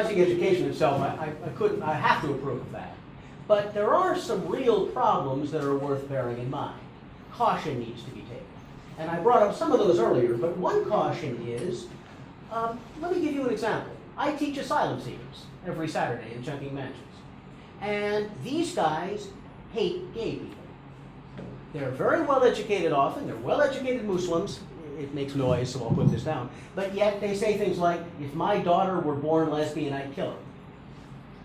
democratizing education itself, I have to approve of that. But there are some real problems that are worth bearing in mind. Caution needs to be taken. And I brought up some of those earlier, but one caution is, let me give you an example. I teach asylum seekers every Saturday in Chungking Mansions. And these guys hate gay people. They're very well educated often, they're well educated Muslims. It makes noise, so I'll put this down. But yet they say things like, if my daughter were born lesbian, I'd kill her.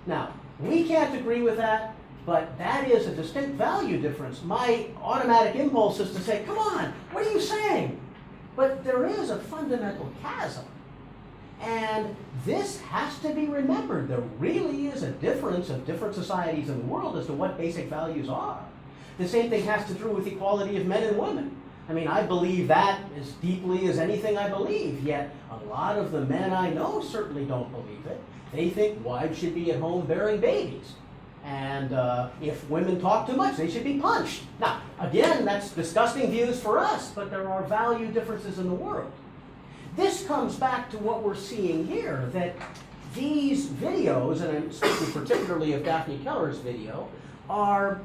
Now, we can't agree with that, but that is a distinct value difference. My automatic impulse is to say, come on, what are you saying? But there is a fundamental chasm. And this has to be remembered. There really is a difference of different societies in the world as to what basic values are. The same thing has to do with equality of men and women. I mean, I believe that as deeply as anything I believe, yet a lot of the men I know certainly don't believe it. They think wives should be at home bearing babies. And if women talk too much, they should be punched. Now, again, that's disgusting views for us, but there are value differences in the world. This comes back to what we're seeing here, that these videos, and I'm speaking particularly of Daphne Keller's video, are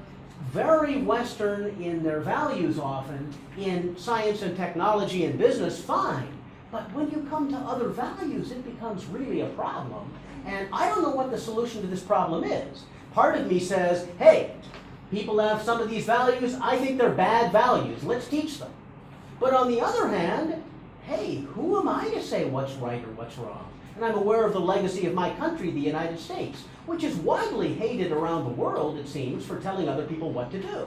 very Western in their values often. In science and technology and business, fine. But when you come to other values, it becomes really a problem. And I don't know what the solution to this problem is. Part of me says, hey, people have some of these values. I think they're bad values. Let's teach them. But on the other hand, hey, who am I to say what's right or what's wrong? And I'm aware of the legacy of my country, the United States, which is widely hated around the world, it seems, for telling other people what to do.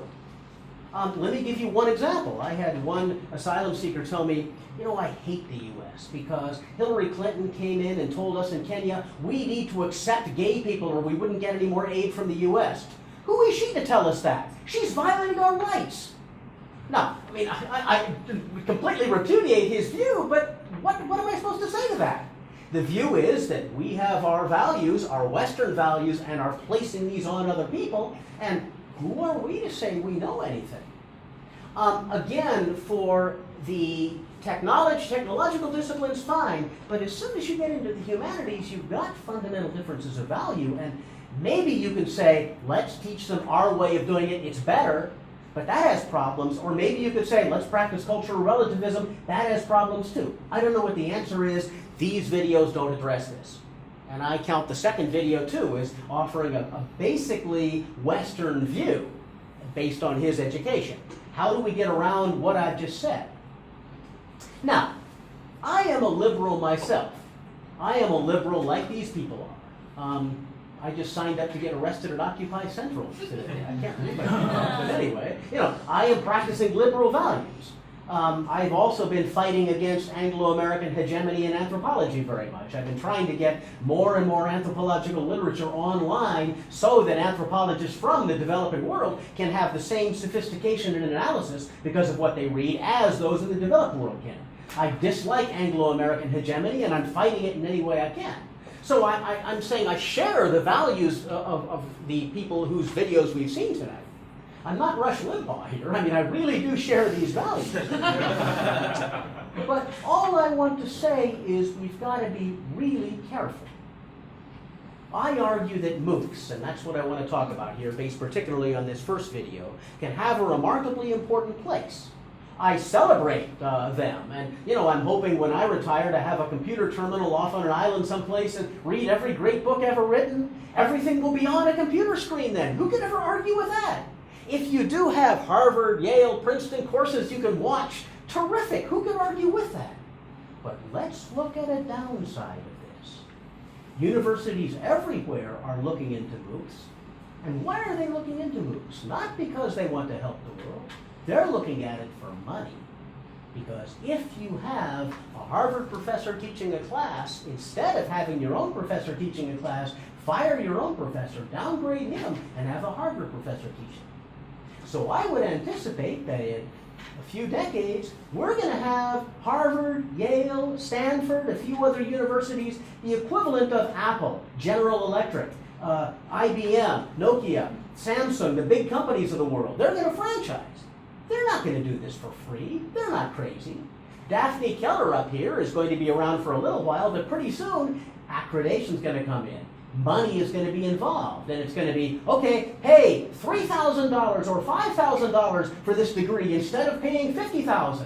Let me give you one example. I had one asylum seeker tell me, you know, I hate the U.S. because Hillary Clinton came in and told us in Kenya, we need to accept gay people or we wouldn't get any more aid from the U.S. Who is she to tell us that? She's violating our rights. Now, I mean, I completely repudiate his view, but what am I supposed to say to that? The view is that we have our values, our Western values, and are placing these on other people, and who are we to say we know anything? Again, for the technological disciplines, fine, but as soon as you get into the humanities, you've got fundamental differences of value, and maybe you can say, let's teach them our way of doing it, it's better, but that has problems. Or maybe you could say, let's practice cultural relativism, that has problems too. I don't know what the answer is. These videos don't address this. And I count the second video too as offering a basically Western view based on his education. How do we get around what I've just said? Now, I am a liberal myself. I am a liberal like these people are. I just signed up to get arrested at Occupy Central today. I can't believe I did that. But anyway, you know, I am practicing liberal values. I've also been fighting against Anglo-American hegemony in anthropology very much. I've been trying to get more and more anthropological literature online so that anthropologists from the developing world can have the same sophistication and analysis because of what they read as those in the developed world can. I dislike Anglo-American hegemony and I'm fighting it in any way I can. So I'm saying I share the values of the people whose videos we've seen tonight. I'm not Rush Limbaugh here. I mean, I really do share these values. But all I want to say is we've got to be really careful. I argue that MOOCs, and that's what I want to talk about here, based particularly on this first video, can have a remarkably important place. I celebrate them, and you know, I'm hoping when I retire to have a computer terminal off on an island someplace and read every great book ever written. Everything will be on a computer screen then. Who could ever argue with that? If you do have Harvard, Yale, Princeton courses you can watch, terrific. Who can argue with that? But let's look at a downside of this. Universities everywhere are looking into MOOCs. And why are they looking into MOOCs? Not because they want to help the world. They're looking at it for money. Because if you have a Harvard professor teaching a class, instead of having your own professor teaching a class, fire your own professor, downgrade him, and have a Harvard professor teaching. So I would anticipate that in a few decades, we're going to have Harvard, Yale, Stanford, a few other universities, the equivalent of Apple, General Electric, IBM, Nokia, Samsung, the big companies of the world. They're going to franchise. They're not going to do this for free. They're not crazy. Daphne Keller up here is going to be around for a little while, but pretty soon, accreditation's going to come in. Money is going to be involved, and it's going to be, okay, hey, $3,000 or $5,000 for this degree instead of paying $50,000,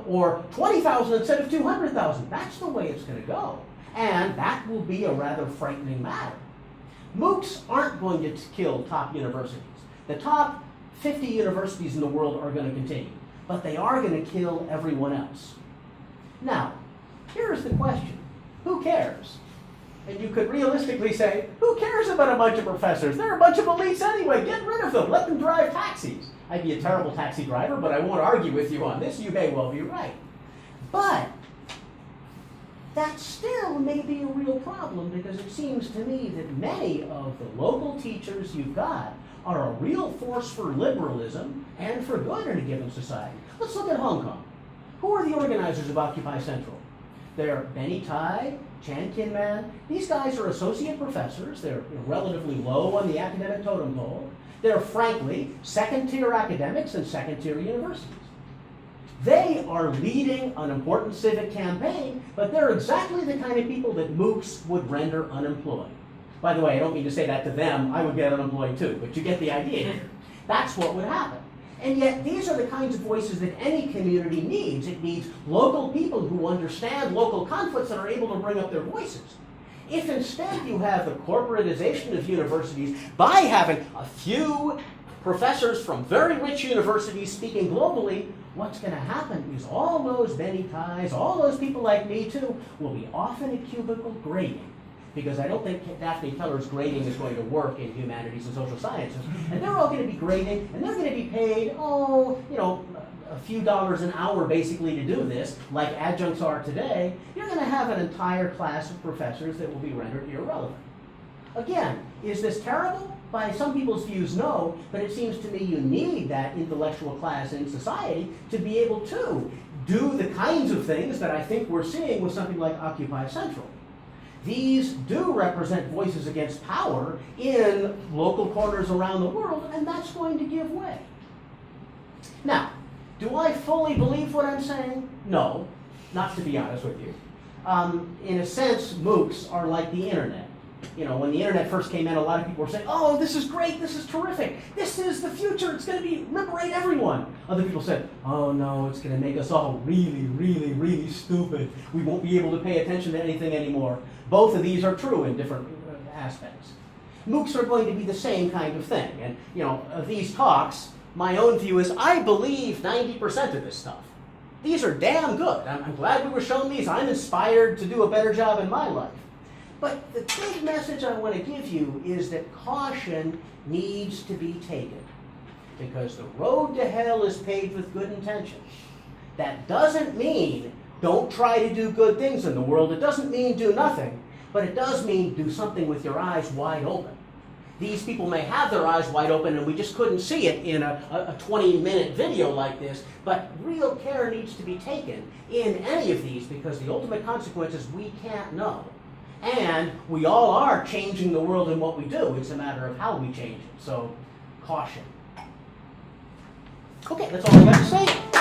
or $20,000 instead of $200,000. That's the way it's going to go, and that will be a rather frightening matter. MOOCs aren't going to kill top universities. The top 50 universities in the world are going to continue, but they are going to kill everyone else. Now, here's the question. Who cares? And you could realistically say, who cares about a bunch of professors? They're a bunch of elites anyway. Get rid of them. Let them drive taxis. I'd be a terrible taxi driver, but I won't argue with you on this. You may well be right. But that still may be a real problem, because it seems to me that many of the local teachers you've got are a real force for liberalism and for good in a given society. Let's look at Hong Kong. Who are the organizers of Occupy Central? They're Benny Tai, Chungking Mansions. These guys are associate professors. They're relatively low on the academic totem pole. They're, frankly, second-tier academics and second-tier universities. They are leading an important civic campaign, but they're exactly the kind of people that MOOCs would render unemployed. By the way, I don't mean to say that to them. I would get unemployed too, but you get the idea here. That's what would happen. And yet, these are the kinds of voices that any community needs. It needs local people who understand local conflicts and are able to bring up their voices. If instead you have the corporatization of universities by having a few professors from very rich universities speaking globally, what's going to happen is all those Benny Tais, all those people like me too, will be off in a cubicle grading. Because I don't think Daphne Keller's grading is going to work in humanities and social sciences. And they're all going to be grading, and they're going to be paid, a few dollars an hour basically to do this, like adjuncts are today. You're going to have an entire class of professors that will be rendered irrelevant. Again, is this terrible? By some people's views, no, but it seems to me you need that intellectual class in society to be able to do the kinds of things that I think we're seeing with something like Occupy Central. These do represent voices against power in local corners around the world, and that's going to give way. Now, do I fully believe what I'm saying? No, not to be honest with you. In a sense, MOOCs are like the internet. When the internet first came in, a lot of people were saying, oh, this is great, this is terrific, this is the future, it's going to liberate everyone. Other people said, oh no, it's going to make us all really, really, really stupid. We won't be able to pay attention to anything anymore. Both of these are true in different aspects. MOOCs are going to be the same kind of thing. And, of these talks, my own view is I believe 90% of this stuff. These are damn good. I'm glad we were shown these. I'm inspired to do a better job in my life. But the big message I want to give you is that caution needs to be taken, because the road to hell is paved with good intentions. That doesn't mean don't try to do good things in the world. It doesn't mean do nothing, but it does mean do something with your eyes wide open. These people may have their eyes wide open and we just couldn't see it in a 20-minute video like this, but real care needs to be taken in any of these, because the ultimate consequences we can't know. And we all are changing the world in what we do. It's a matter of how we change it. So, caution. Okay, that's all I got to say.